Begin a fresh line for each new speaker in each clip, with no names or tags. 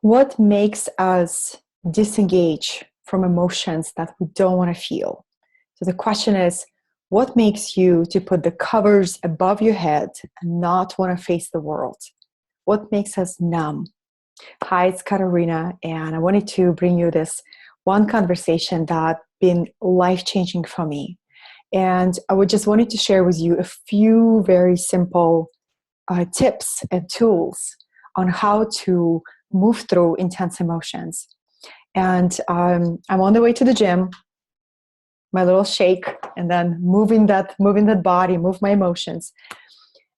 What makes us disengage from emotions that we don't want to feel? So the question is, what makes you to put the covers above your head and not want to face the world? What makes us numb? Hi, it's Katerina, and I wanted to bring you this one conversation that's been life-changing for me. And I would just wanted to share with you a few very simple tips and tools on how to move through intense emotions. And I'm on the way to the gym, my little shake, and then moving that body, move my emotions.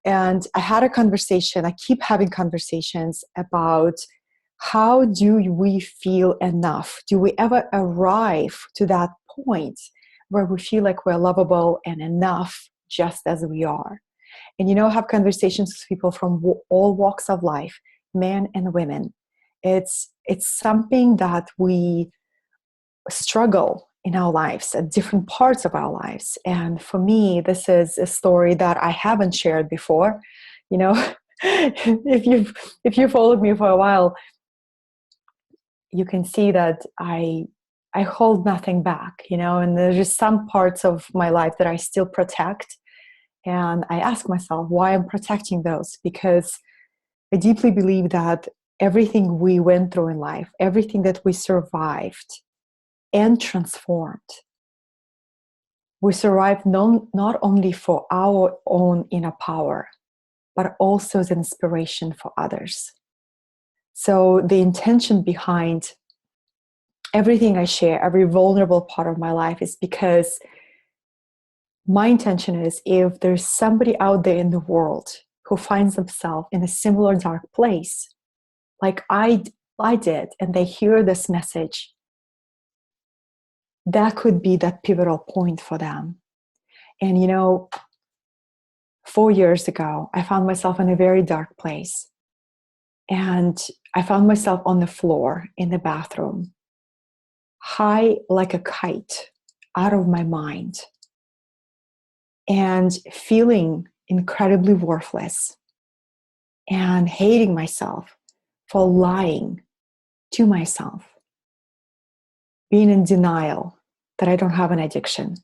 And I had a conversation, I keep having conversations about how do we feel enough? Do we ever arrive to that point where we feel like we're lovable and enough just as we are? And have conversations with people from all walks of life, men and women. It's something that we struggle in our lives at different parts of our lives. And for me, this is a story that I haven't shared before. If you've followed me for a while, you can see that I hold nothing back, and there's just some parts of my life that I still protect. And I ask myself why I'm protecting those, because I deeply believe that everything we went through in life, everything that we survived and transformed, we survived not only for our own inner power, but also as an inspiration for others. So the intention behind everything I share, every vulnerable part of my life, is because my intention is, if there's somebody out there in the world who finds themselves in a similar dark place, like I did, and they hear this message, that could be that pivotal point for them. And 4 years ago, I found myself in a very dark place. And I found myself on the floor in the bathroom, high like a kite, out of my mind, and feeling incredibly worthless and hating myself for lying to myself, being in denial that I don't have an addiction,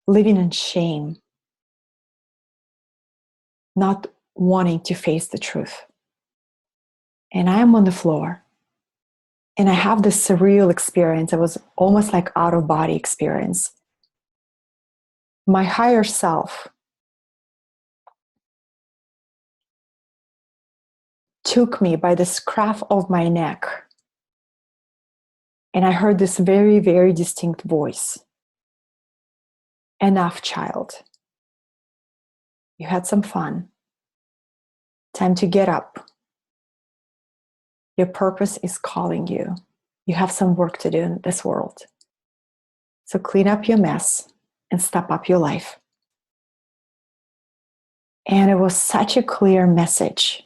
living in shame, not wanting to face the truth. And I'm on the floor, and I have this surreal experience. It was almost like out-of-body experience. My higher self took me by the scruff of my neck, and I heard this very, very distinct voice. Enough, child. You had some fun. Time to get up. Your purpose is calling you. You have some work to do in this world. So clean up your mess and step up your life. And it was such a clear message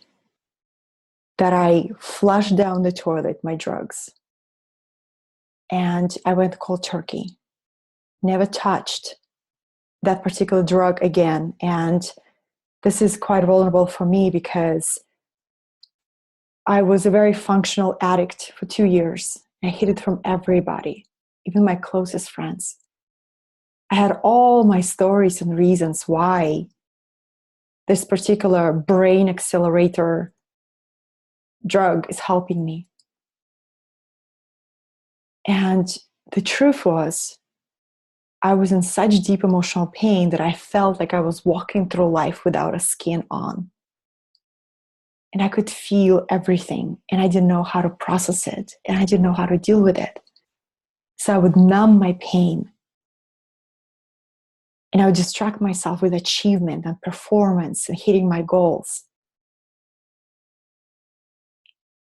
that I flushed down the toilet my drugs. And I went cold turkey. Never touched that particular drug again. And this is quite vulnerable for me, because I was a very functional addict for 2 years. I hid it from everybody, even my closest friends. I had all my stories and reasons why this particular brain accelerator drug is helping me. And the truth was, I was in such deep emotional pain that I felt like I was walking through life without a skin on. And I could feel everything, and I didn't know how to process it, and I didn't know how to deal with it. So I would numb my pain, and I would distract myself with achievement and performance and hitting my goals,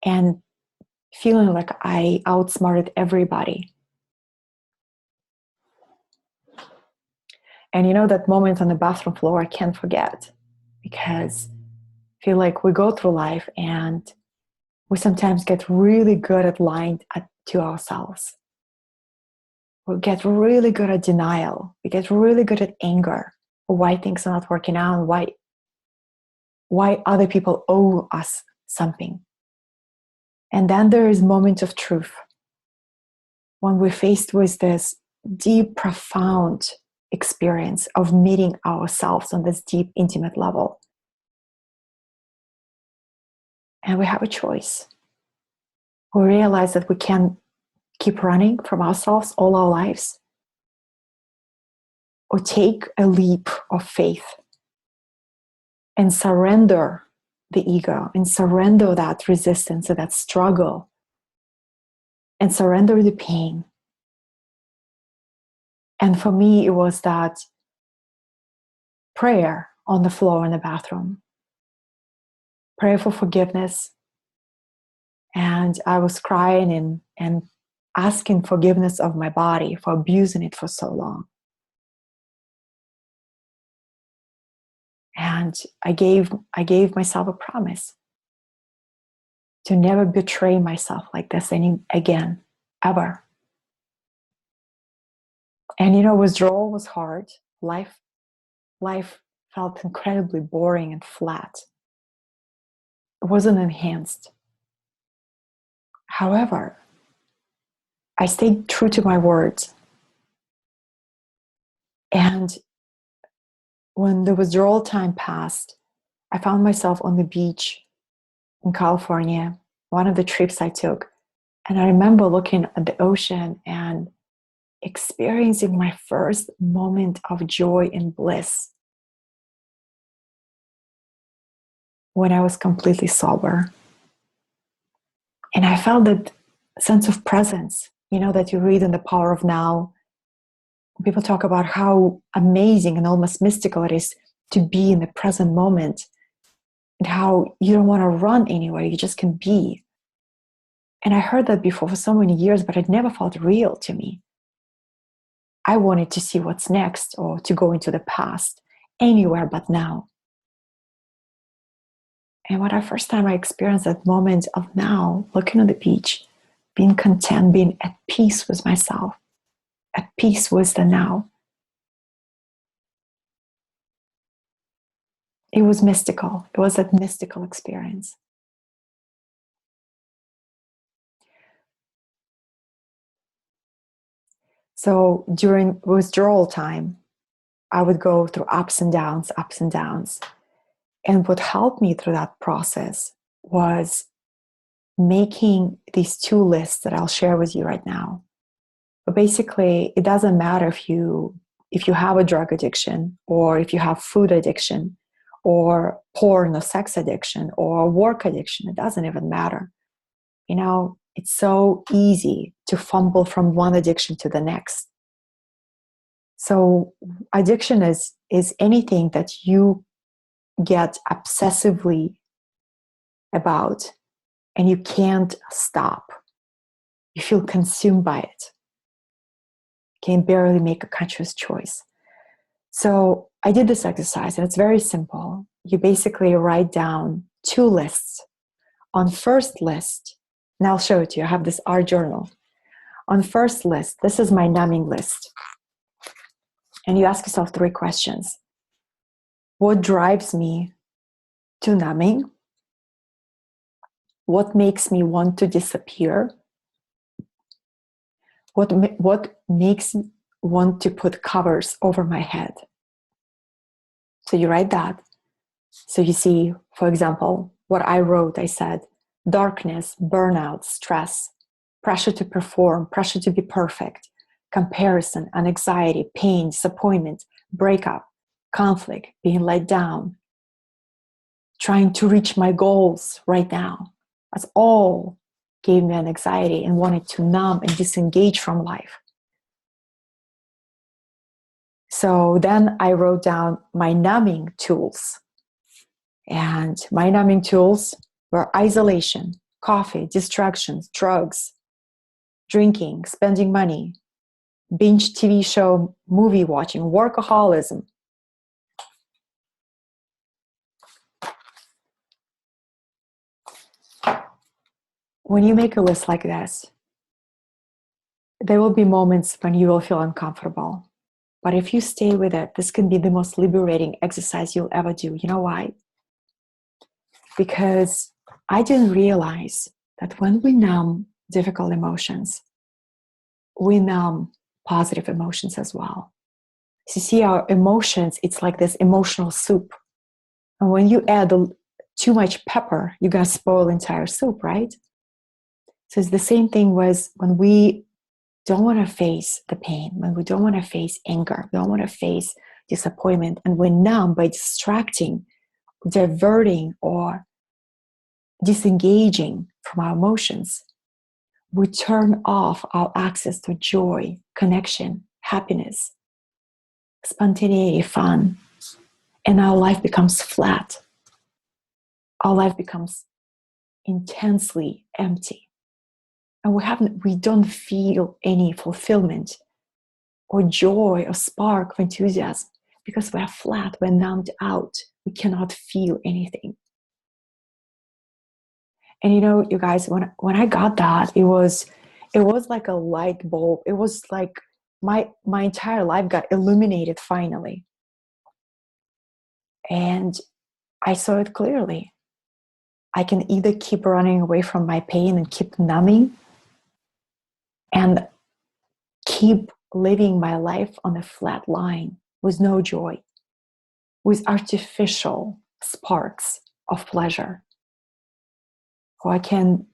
and feeling like I outsmarted everybody. And that moment on the bathroom floor, I can't forget, because I feel like we go through life and we sometimes get really good at lying to ourselves. We get really good at denial. We get really good at anger, why things are not working out, and why other people owe us something. And then there is moment of truth, when we're faced with this deep, profound experience of meeting ourselves on this deep, intimate level. And we have a choice. We realize that we can keep running from ourselves all our lives, or take a leap of faith and surrender the ego, and surrender that resistance and that struggle, and surrender the pain. And for me, it was that prayer on the floor in the bathroom, prayer for forgiveness. And I was crying and asking forgiveness of my body for abusing it for so long. And I gave myself a promise to never betray myself like this again, ever. And withdrawal was hard. Life felt incredibly boring and flat. It wasn't enhanced. However, I stayed true to my words. And when the withdrawal time passed, I found myself on the beach in California, one of the trips I took. And I remember looking at the ocean and experiencing my first moment of joy and bliss when I was completely sober. And I felt that sense of presence, that you read in The Power of Now. People talk about how amazing and almost mystical it is to be in the present moment, and how you don't want to run anywhere, you just can be. And I heard that before for so many years, but it never felt real to me. I wanted to see what's next, or to go into the past, anywhere but now. And when first time I experienced that moment of now, looking on the beach, being content, being at peace with myself, at peace with the now, it was mystical. It was that mystical experience. So during withdrawal time, I would go through ups and downs. And what helped me through that process was making these 2 lists that I'll share with you right now. But basically, it doesn't matter if you have a drug addiction, or if you have food addiction, or porn or sex addiction, or work addiction. It doesn't even matter. It's so easy to fumble from one addiction to the next. So addiction is anything that you get obsessively about and you can't stop. You feel consumed by it. Can barely make a conscious choice. So I did this exercise, and it's very simple. You basically write down 2 lists. On first list, and I'll show it to you. I have this art journal. On first list, this is my numbing list. And you ask yourself 3 questions. What drives me to numbing? What makes me want to disappear? What makes me want to put covers over my head? So you write that. So you see, for example, what I wrote. I said, darkness, burnout, stress, pressure to perform, pressure to be perfect, comparison, anxiety, pain, disappointment, breakup, conflict, being let down, trying to reach my goals right now. That's all gave me an anxiety and wanted to numb and disengage from life. So then I wrote down my numbing tools. And my numbing tools were isolation, coffee, distractions, drugs, drinking, spending money, binge TV show, movie watching, workaholism. When you make a list like this, there will be moments when you will feel uncomfortable. But if you stay with it, this can be the most liberating exercise you'll ever do. You know why? Because I didn't realize that when we numb difficult emotions, we numb positive emotions as well. So you see, our emotions, it's like this emotional soup. And when you add too much pepper, you're going to spoil the entire soup, right? So it's the same thing with when we don't want to face the pain, when we don't want to face anger, we don't want to face disappointment, and we're numb by distracting, diverting, or disengaging from our emotions, we turn off our access to joy, connection, happiness, spontaneity, fun, and our life becomes flat. Our life becomes intensely empty. And we don't feel any fulfillment or joy or spark of enthusiasm because we're flat, we're numbed out. We cannot feel anything. And you guys, when I got that, it was like a light bulb. It was like my entire life got illuminated finally. And I saw it clearly. I can either keep running away from my pain and keep numbing and keep living my life on a flat line with no joy, with artificial sparks of pleasure. Or I can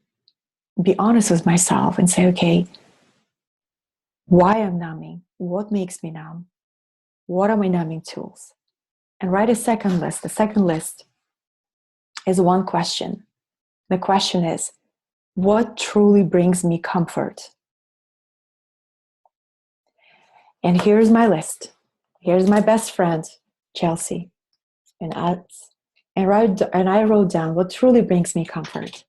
be honest with myself and say, okay, why I'm numbing? What makes me numb? What are my numbing tools? And write a second list. The second list is one question. The question is, what truly brings me comfort? And here's my list. Here's my best friend, Chelsea. And I wrote down what truly brings me comfort.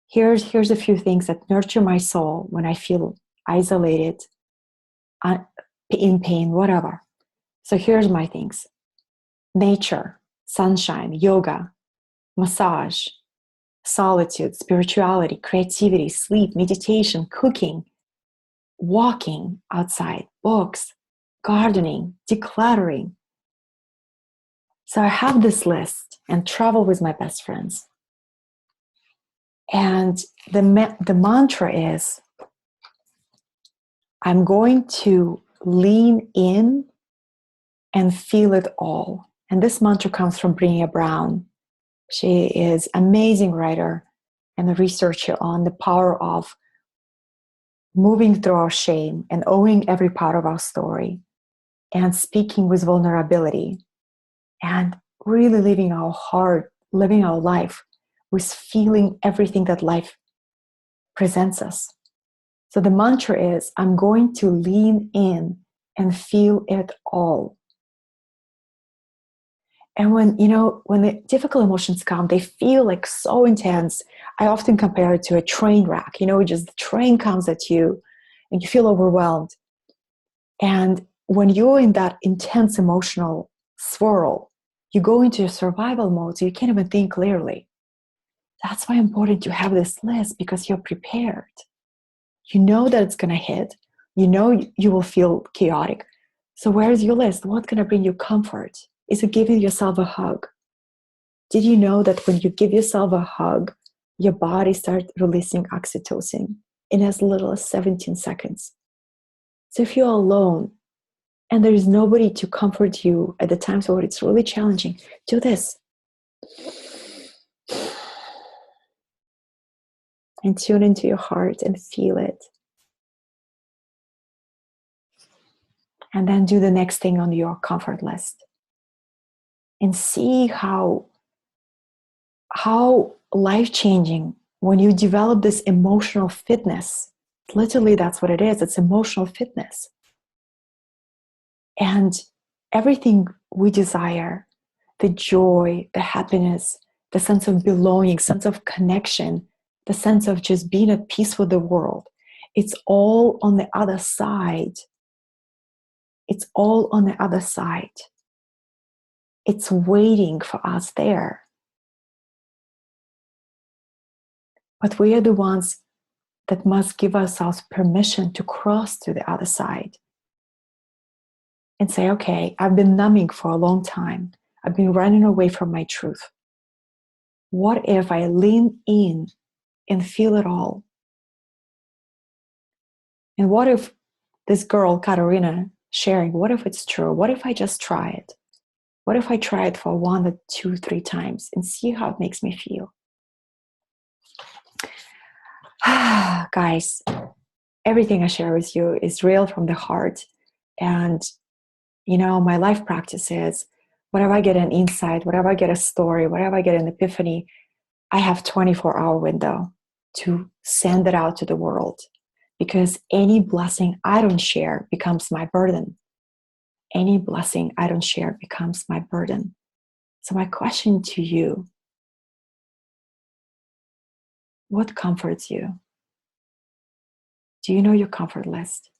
Here's a few things that nurture my soul when I feel isolated, in pain, whatever. So here's my things. Nature, sunshine, yoga, massage, solitude, spirituality, creativity, sleep, meditation, cooking, walking outside, books, gardening, decluttering. So I have this list and travel with my best friends. And the mantra is, I'm going to lean in and feel it all. And this mantra comes from Brené Brown. She is an amazing writer and a researcher on the power of moving through our shame and owning every part of our story and speaking with vulnerability and really living our heart, living our life with feeling everything that life presents us. So the mantra is, I'm going to lean in and feel it all. And when the difficult emotions come, they feel like so intense. I often compare it to a train wreck. Just the train comes at you and you feel overwhelmed. And when you're in that intense emotional swirl, you go into a survival mode, so you can't even think clearly. That's why it's important to have this list, because you're prepared. You know that it's going to hit. You know you will feel chaotic. So where's your list? What's going to bring you comfort? Is it giving yourself a hug? Did you know that when you give yourself a hug, your body starts releasing oxytocin in as little as 17 seconds? So if you're alone and there is nobody to comfort you at the times where it's really challenging, do this. And tune into your heart and feel it. And then do the next thing on your comfort list. And see how life-changing when you develop this emotional fitness. Literally, that's what it is. It's emotional fitness. And everything we desire, the joy, the happiness, the sense of belonging, sense of connection, the sense of just being at peace with the world, it's all on the other side. It's all on the other side. It's waiting for us there. But we are the ones that must give ourselves permission to cross to the other side and say, okay, I've been numbing for a long time. I've been running away from my truth. What if I lean in and feel it all. And what if this girl, Katerina, sharing, what if it's true? What if I just try it? What if I try it for 1 or 2, 3 times and see how it makes me feel? Guys, everything I share with you is real from the heart. And, my life practice is whenever I get an insight, whenever I get a story, whenever I get an epiphany, I have 24-hour window to send it out to the world, because any blessing I don't share becomes my burden. Any blessing I don't share becomes my burden. So my question to you, what comforts you? Do you know your comfort list?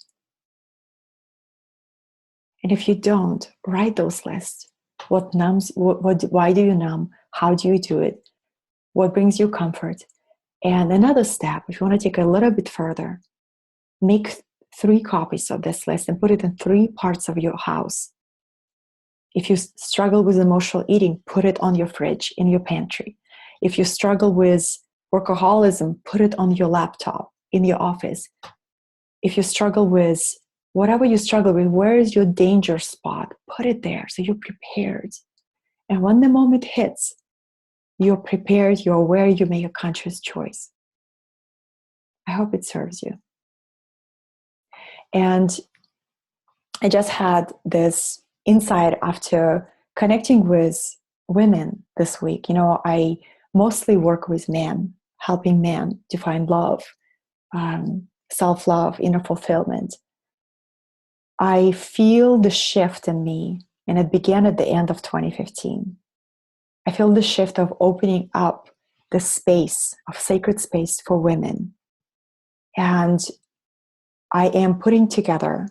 And if you don't, write those lists. What numbs, why do you numb? How do you do it? What brings you comfort? And another step, if you want to take a little bit further, make 3 copies of this list and put it in 3 parts of your house. If you struggle with emotional eating, put it on your fridge, in your pantry. If you struggle with workaholism, put it on your laptop, in your office. If you struggle with whatever you struggle with, where is your danger spot? Put it there so you're prepared. And when the moment hits, you're prepared, you're aware, you make a conscious choice. I hope it serves you. And I just had this insight after connecting with women this week. I mostly work with men, helping men to find love, self-love, inner fulfillment. I feel the shift in me, and it began at the end of 2015. I feel the shift of opening up the space, of sacred space for women. And I am putting together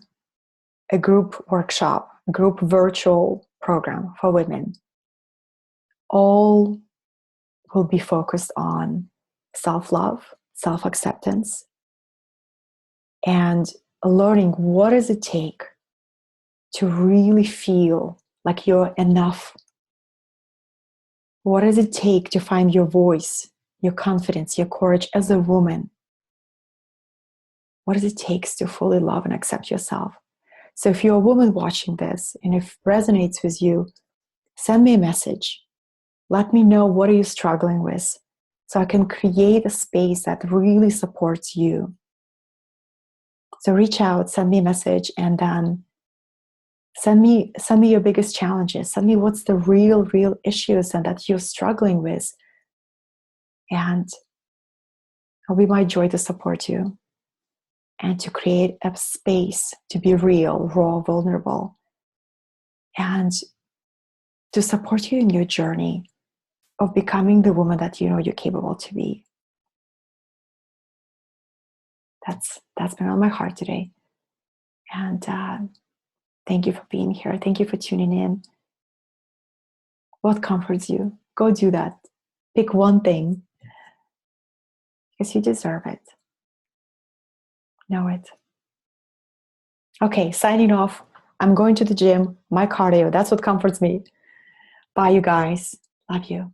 a group workshop, group virtual program for women. All will be focused on self-love, self-acceptance, and learning what does it take to really feel like you're enough. What does it take to find your voice, your confidence, your courage as a woman? What does it take to fully love and accept yourself? So if you're a woman watching this, and if it resonates with you, send me a message. Let me know what are you struggling with, so I can create a space that really supports you. So reach out, send me a message, and then send me your biggest challenges. Send me what's the real issues and that you're struggling with. And it'll be my joy to support you and to create a space to be real, raw, vulnerable, and to support you in your journey of becoming the woman that you know you're capable to be. That's been on my heart today. And thank you for being here. Thank you for tuning in. What comforts you? Go do that. Pick one thing, because you deserve it. Know it. Okay, signing off. I'm going to the gym, my cardio. That's what comforts me. Bye, you guys. Love you.